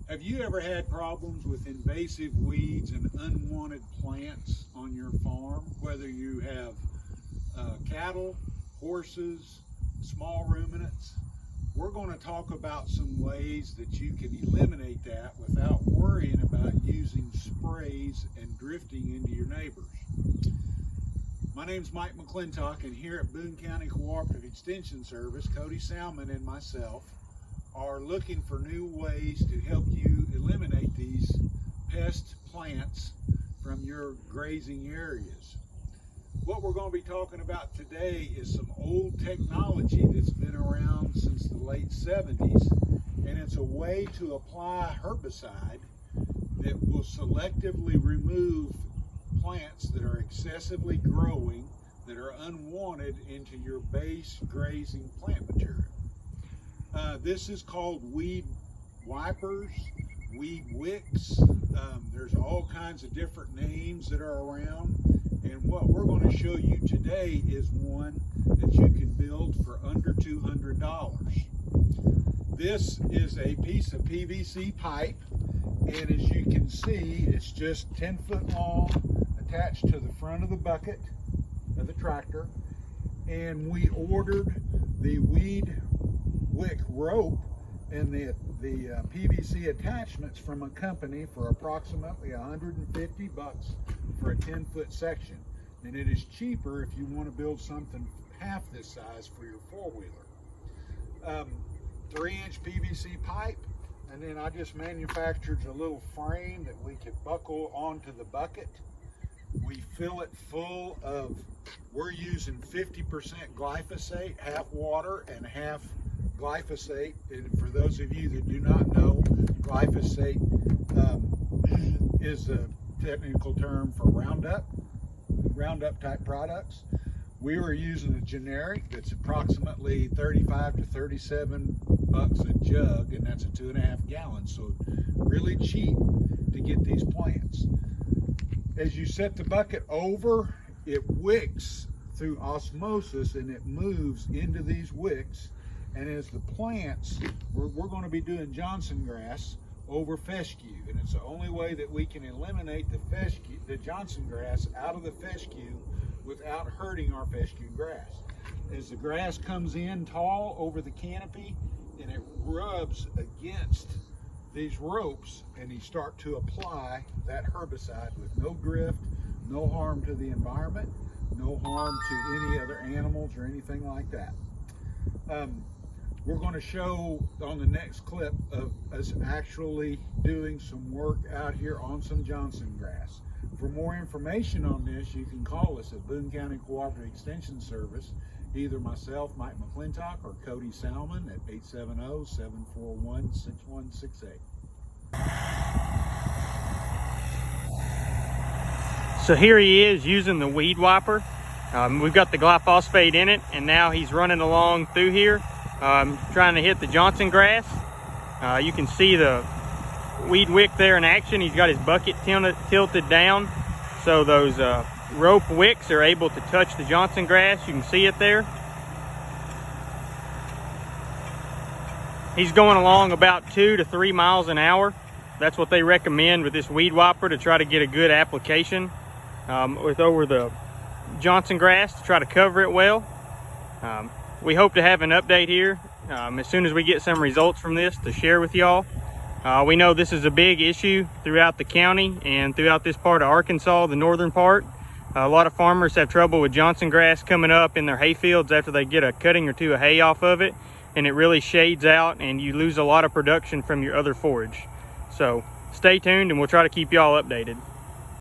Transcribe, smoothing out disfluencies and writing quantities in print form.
Have you ever had problems with invasive weeds and unwanted plants on your farm? Whether you have cattle, horses, small ruminants, we're going to talk about some ways that you can eliminate that without worrying about using sprays and drifting into your neighbors. My name's Mike McClintock, and here at Boone County Cooperative Extension Service, Cody Salmon and myself are looking for new ways to help you eliminate these pest plants from your grazing areas. What we're going to be talking about today is some old technology that's been around since the late 70s, and it's a way to apply herbicide that will selectively remove plants that are excessively growing, that are unwanted into your base grazing plant material. This is called weed wipers, weed wicks. There's all kinds of different names that are around, and what we're going to show you today is one that you can build for under $200. This is a piece of PVC pipe, and as you can see, it's just 10 foot long, attached to the front of the bucket of the tractor, and we ordered the weed wick rope and the PVC attachments from a company for approximately 150 bucks for a 10-foot section, and it is cheaper if you want to build something half this size for your four-wheeler. 3-inch PVC pipe, and then I just manufactured a little frame that we could buckle onto the bucket. We fill it full of, we're using 50% glyphosate, half water and half glyphosate. And for those of you that do not know, glyphosate is a technical term for Roundup type products. We were using a generic that's approximately 35 to 37 bucks a jug, and that's a 2.5 gallons, so really cheap to get these plants. As you set the bucket over, it wicks through osmosis and it moves into these wicks. And as the plants, we're going to be doing Johnson grass over fescue, and it's the only way that we can eliminate the Johnson grass out of the fescue without hurting our fescue grass. As the grass comes in tall over the canopy and it rubs against these ropes, and you start to apply that herbicide with no drift, no harm to the environment, no harm to any other animals or anything like that. We're going to show on the next clip of us actually doing some work out here on some Johnson grass. For more information on this, you can call us at Boone County Cooperative Extension Service, either myself, Mike McClintock, or Cody Salmon at 870-741-6168. So here he is using the weed wiper. We've got the glyphosate in it, and now he's running along through here trying to hit the Johnson grass. You can see the weed wick there in action. He's got his bucket tilted down, so those rope wicks are able to touch the Johnson grass. You can see it there. He's going along about 2 to 3 miles an hour. That's what they recommend with this weed wiper, to try to get a good application over the Johnson grass to try to cover it well. We hope to have an update here as soon as we get some results from this to share with y'all. We know this is a big issue throughout the county and throughout this part of Arkansas, the northern part. A lot of farmers have trouble with Johnson grass coming up in their hay fields after they get a cutting or two of hay off of it, and it really shades out and you lose a lot of production from your other forage. So stay tuned and we'll try to keep y'all updated.